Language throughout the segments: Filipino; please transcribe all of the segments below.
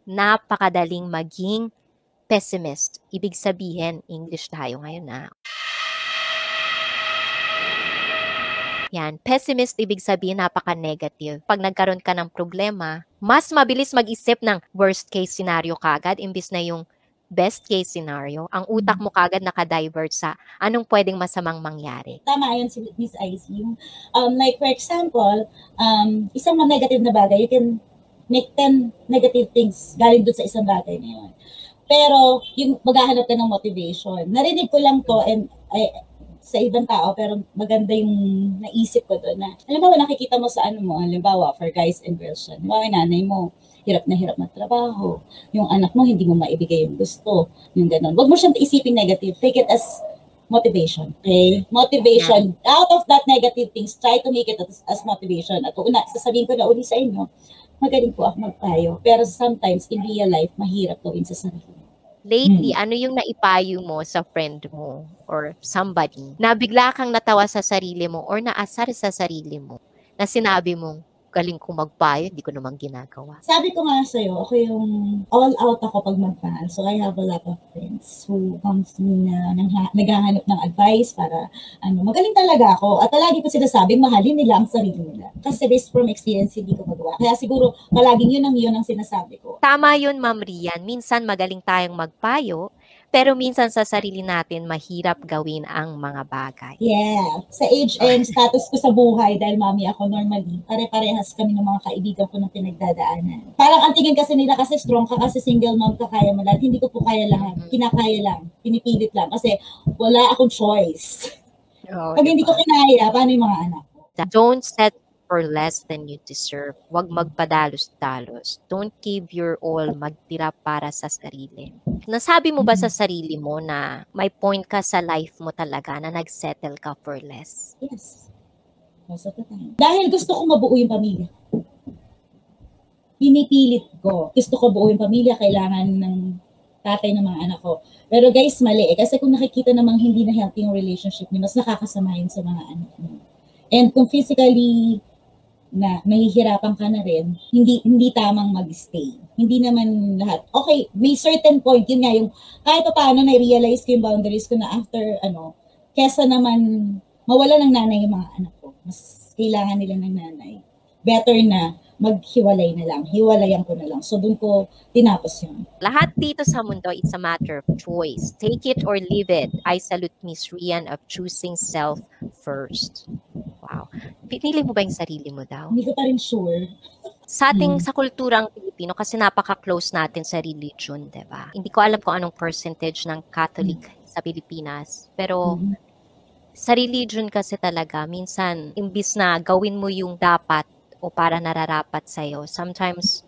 napakadaling maging pessimist. Ibig sabihin, English tayo ngayon na. Yan, pessimist ibig sabihin napaka-negative. Pag nagkaroon ka ng problema, mas mabilis mag-isip ng worst case scenario kagad imbis na yung best case scenario. Ang utak mo kagad nakadivert sa anong pwedeng masamang mangyari. Tama yun si Miss Icy. Like for example, isang negative na bagay, you can make 10 negative things galing dun sa isang bagay na yun. Pero yung maghahanap ka ng motivation. Narinig ko lang to and sa ibang tao, pero maganda yung naisip ko doon na, halimbawa nakikita mo sa halimbawa for guys and girls yan, halimbawa nanay mo, hirap na trabaho, yung anak mo hindi mo maibigay yung gusto, yung ganun. Wag mo siyang isipin negative, take it as motivation, okay? Motivation, out of that negative things, try to make it as motivation. At sasabihin ko na uli sa inyo, magaling po ako magpayo, pero sometimes in real life, mahirap gawin sa sarili. Lately, ano yung naipayo mo sa friend mo or somebody na bigla kang natawa sa sarili mo or naasar sa sarili mo na sinabi mong, galing ko magpayo, hindi ko naman ginagawa? Sabi ko nga sa'yo, ako yung all out ako pag magpahal. So I have a lot of friends who comes to me na naghahanap ng advice para magaling talaga ako. At lagi ko sinasabing mahalin nila ang sarili nila. Kasi based from experience, hindi ko magawa. Kaya siguro, palaging yun ang sinasabi ko. Tama yun, Ma'am Rian. Minsan magaling tayong magpayo, pero minsan sa sarili natin mahirap gawin ang mga bagay. Yeah. Sa age and status ko sa buhay, dahil mami ako normally, pare-parehas kami ng mga kaibigan ko na pinagdadaanan. Parang ang tingin kasi nila kasi strong ka, kasi single mom ka, kaya mo lahat. Hindi ko po kaya lahat. Kinakaya lang. Pinipilit lang. Kasi wala akong choice. Pag hindi ko kinaya, paano yung mga anak? Don't set for less than you deserve. Huwag magpadalos-dalos. Don't give your all, magtira para sa sarili. Nasabi mo ba sa sarili mo na may point ka sa life mo talaga na nag-settle ka for less? Yes. Most of the time. Dahil gusto ko mabuo yung pamilya. Pinipilit ko. Gusto ko buo yung pamilya, kailangan ng tatay ng mga anak ko. Pero guys, mali. Kasi kung nakikita namang hindi na healthy yung relationship niyo, mas nakakasama yun sa mga anak niyo. And kung physically na mahihirapan ka na rin, hindi tamang mag-stay. Hindi naman lahat. Okay, may certain point, yun nga, yung kahit pa paano na-realize ko yung boundaries ko na after, kesa naman mawala ng nanay yung mga anak ko. Mas kailangan nila ng nanay. Better na maghiwalay na lang. Hiwalayan ko na lang. So, dun ko tinapos yun. Lahat dito sa mundo, it's a matter of choice. Take it or leave it. I salute Miss Rian of choosing self first. Wow. Pinili mo ba yung sarili mo daw? Hindi ko pa rin sure. Sa ating, sa kulturang Pilipino, kasi napaka-close natin sa religion, diba? Hindi ko alam kung anong percentage ng Catholic sa Pilipinas. Pero, sa religion kasi talaga, minsan, imbis na gawin mo yung dapat o para nararapat sa'yo, sometimes,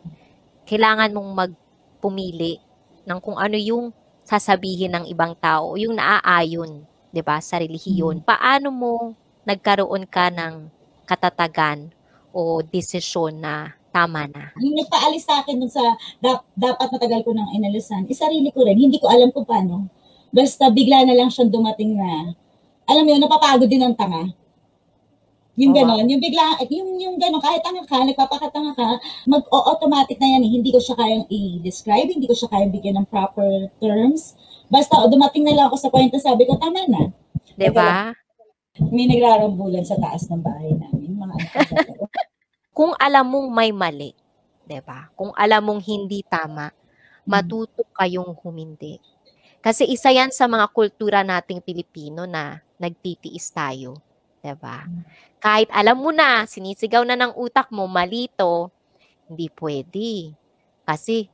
kailangan mong magpumili ng kung ano yung sasabihin ng ibang tao, yung naaayon, diba, sa relihiyon. Paano mo nagkaroon ka ng katatagan o desisyon na tama na? Yung nagpaalis sa akin dun sa dapat matagal ko nang inalisan, sarili ko rin. Hindi ko alam kung paano. Basta bigla na lang siyang dumating na, alam mo yun, napapagod din ang tanga. Yung gano'n, yung bigla, yung gano'n, kahit tanga ka, nagpapakatanga ka, mag-automatic na yan eh. Hindi ko siya kayang i-describe, hindi ko siya kayang bigyan ng proper terms. Basta dumating na lang ako sa point na sabi ko, tama na. Diba? May nagrarambulan sa taas ng bahay namin, mga anak. Kung alam mong may mali, 'di ba? Kung alam mong hindi tama, matuto kayong humindi. Kasi isa 'yan sa mga kultura nating Pilipino na nagtitiis tayo, 'di ba? Kahit alam mo na, sinisigaw na ng utak mo, mali 'to, hindi pwede. Kasi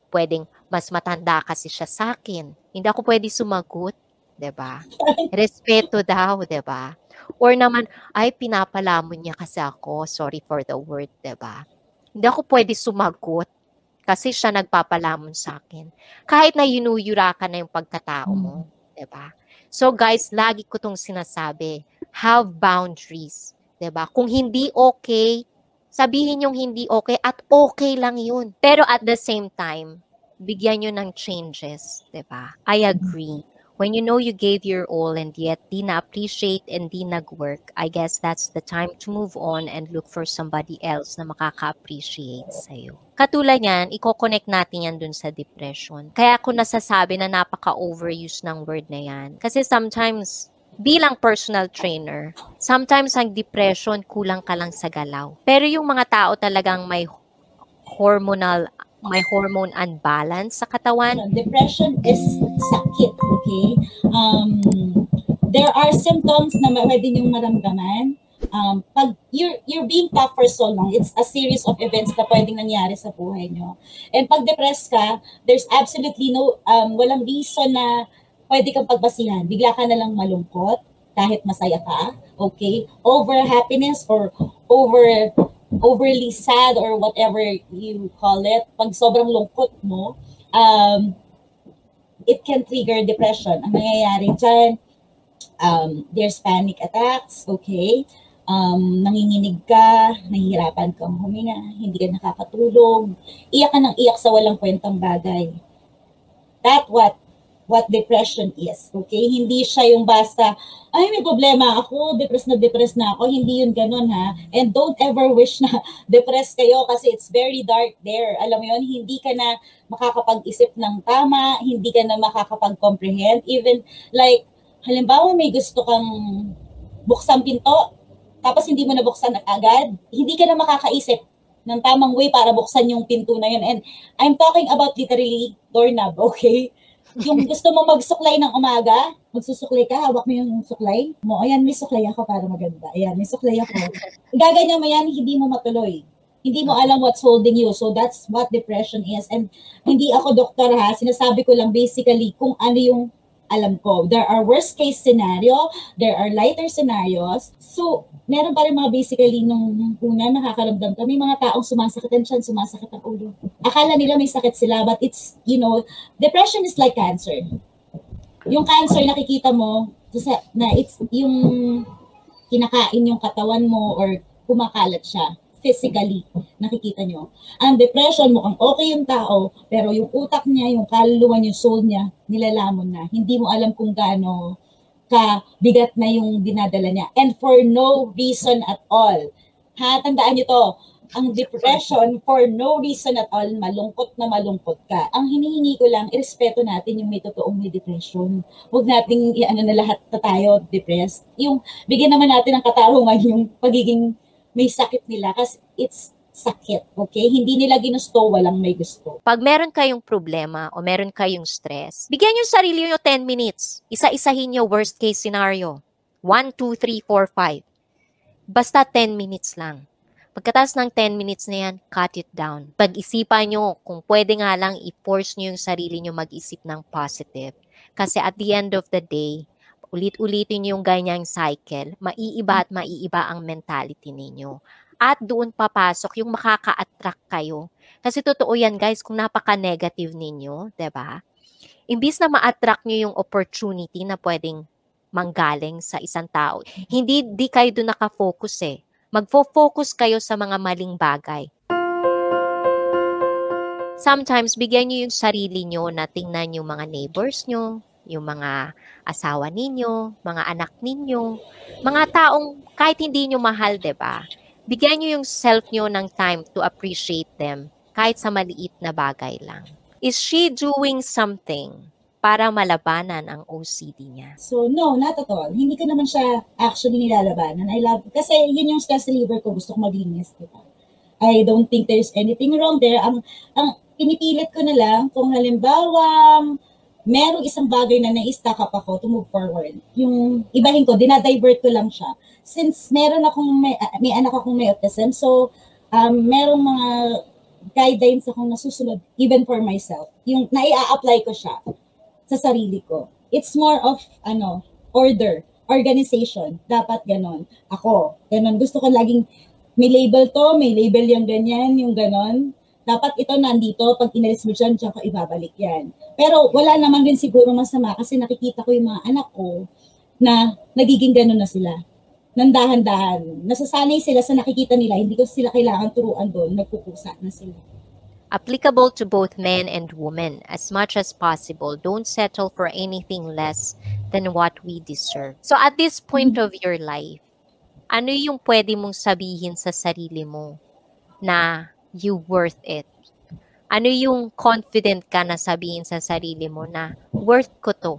pwedeng mas matanda kasi siya sa akin. Hindi ako pwede sumagot, 'di ba? Respeto daw, 'di ba? Or naman, ay, pinapalamon niya kasi ako. Sorry for the word, 'di ba? Hindi ako pwede sumagot kasi siya nagpapalamon sa akin. Kahit na yinuyura ka na yung pagkatao mo, 'di ba? So guys, lagi ko tong sinasabi, have boundaries, 'di ba? Kung hindi okay, sabihin yung hindi okay at okay lang yun. Pero at the same time, bigyan nyo ng changes, 'di ba? I agree. When you know you gave your all and yet di na-appreciate and di nag-work, I guess that's the time to move on and look for somebody else na makaka-appreciate sa'yo. Katulad yan, i-connect natin yan dun sa depression. Kaya ako nasasabi na napaka-overuse ng word na yan. Kasi sometimes, bilang personal trainer, sometimes ang depression, kulang ka lang sa galaw. Pero yung mga tao talagang may hormone unbalance sa katawan. Depression is sakit, okay? There are symptoms na pwede niyong maramdaman. Pag you're being tough for so long, it's a series of events na pwedeng nangyari sa buhay niyo. And pag depressed ka, there's absolutely walang reason na pwede kang pagbasihan. Bigla ka na lang malungkot kahit masaya ka, okay? Over happiness or overly sad or whatever you call it, pag sobrang lungkot mo, it can trigger depression. Ang nangyayari dyan, there's panic attacks, okay? Nanginginig ka, nahihirapan kang huminga, hindi ka nakakatulog, iyak ka ng iyak sa walang kwentang bagay. That's what depression is, okay? Hindi siya yung basta, ay may problema ako, depressed na ako, hindi yun ganun ha. And don't ever wish na depressed kayo kasi it's very dark there. Alam mo yun, hindi ka na makakapag-isip ng tama, hindi ka na makakapag-comprehend. Even like, halimbawa may gusto kang buksang pinto, tapos hindi mo nabuksan agad, hindi ka na makakaisip ng tamang way para buksan yung pinto na yun. And I'm talking about literally doorknob, okay? Yung gusto mo magsuklay ng umaga, magsusuklay ka, hawak mo yung suklay mo. Ayan, may suklay ako para maganda. Ayan, may suklay ako. Gaganyan mo yan, hindi mo matuloy. Hindi mo alam what's holding you. So that's what depression is. And hindi ako doktor ha, sinasabi ko lang basically kung ano yung alam ko. There are worst case scenario, there are lighter scenarios. So, meron pa rin mga basically nung una nakakaramdam ka. May mga taong sumasakit ang tiyan, sumasakit ang ulo. Akala nila may sakit sila, but it's, depression is like cancer. Yung cancer nakikita mo, na it's yung kinakain yung katawan mo or kumakalat siya. Physically, nakikita nyo. Ang depression, mukhang okay yung tao, pero yung utak niya, yung kaluluwa niya, yung soul niya, nilalamon na. Hindi mo alam kung gaano kabigat na yung dinadala niya. And for no reason at all. Ha, tandaan nyo to, ang depression, for no reason at all, malungkot ka. Ang hinihingi ko lang, irespeto natin yung may totoong may depression. Huwag nating na lahat na tayo depressed. Yung bigyan naman natin ng katarungan yung pagiging may sakit nila kasi it's sakit, okay? Hindi nila ginusto, walang may gusto. Pag meron kayong problema o meron kayong stress, bigyan nyo sarili nyo 10 minutes. Isa-isahin nyo worst case scenario. 1, 2, 3, 4, 5. Basta 10 minutes lang. Pagkatapos ng 10 minutes na yan, cut it down. Pag-isipan nyo, kung pwede nga lang, i-force nyo yung sarili nyo mag-isip ng positive. Kasi at the end of the day, ulit-ulitin yung ganyang cycle, maiiba at maiiba ang mentality ninyo. At doon papasok yung makaka-attract kayo. Kasi totoo yan guys, kung napaka-negative ninyo, diba? Imbis na ma-attract nyo yung opportunity na pwedeng manggaling sa isang tao, hindi kayo doon nakafocus eh. Magfo-focus kayo sa mga maling bagay. Sometimes, bigyan nyo yung sarili nyo na tingnan yung mga neighbors nyo, yung mga asawa ninyo, mga anak ninyo, mga taong kahit hindi nyo mahal, diba? Bigyan nyo yung self nyo ng time to appreciate them kahit sa maliit na bagay lang. Is she doing something para malabanan ang OCD niya? So, no, not at all. Hindi ko naman siya actually nilalabanan. Kasi yun yung stress reliever ko. Gusto ko maglinis, diba? I don't think there's anything wrong there. Ang pinipilit ko na lang, kung halimbawa, merong isang bagay na na-stack up ako to move forward. Yung ibahin ko, dinadivert ko lang siya. Since meron akong may anak akong may autism, so merong mga guidelines akong nasusunod even for myself. Yung naia-apply ko siya sa sarili ko. It's more of order, organization. Dapat ganon. Ako, ganon. Gusto ko laging may label to, may label yung ganyan, yung ganon. Dapat ito nandito, pag inalis mo dyan ko ibabalik yan. Pero wala naman rin siguro masama kasi nakikita ko yung mga anak ko na nagiging gano'n na sila. Nandahan-dahan. Nasasanay sila sa nakikita nila, hindi ko sila kailangan turuan doon, nagkukusa na sila. applicable to both men and women. As much as possible, don't settle for anything less than what we deserve. So at this point of your life, ano yung pwede mong sabihin sa sarili mo na you worth it? Ano yung confident ka na sabihin sa sarili mo na worth ko to?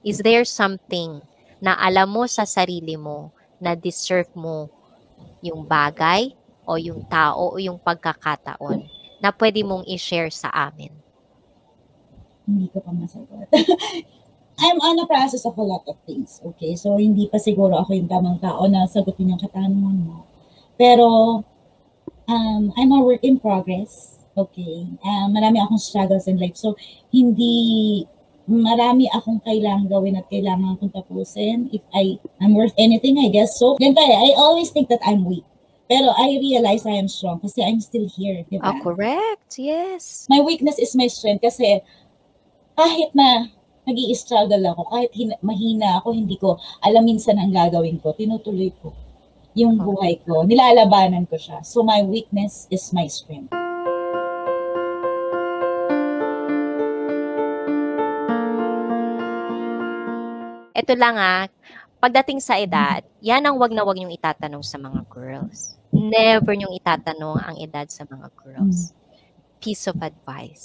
Is there something na alam mo sa sarili mo na deserve mo yung bagay o yung tao o yung pagkakataon na pwede mong i-share sa amin? Hindi ko pa masagot. I'm on a process of a lot of things, okay? So, hindi pa siguro ako yung tamang tao na sagutin yung katanungan mo. Pero, I'm a work in progress, okay? Marami akong struggles in life. So, marami akong kailangan gawin at kailangan akong tapusin. If I'm worth anything, I guess so. Ganito, I always think that I'm weak. Pero I realize I am strong kasi I'm still here, diba? Correct. Yes. My weakness is my strength kasi kahit na nag-i-struggle ako, kahit mahina ako, hindi ko alam minsan ang gagawin ko, tinutuloy ko yung buhay ko, nilalabanan ko siya. So my weakness is my strength. Ito lang pagdating sa edad, yan ang wag na wag niyong itatanong sa mga girls. Never niyong itatanong ang edad sa mga girls. Piece of advice.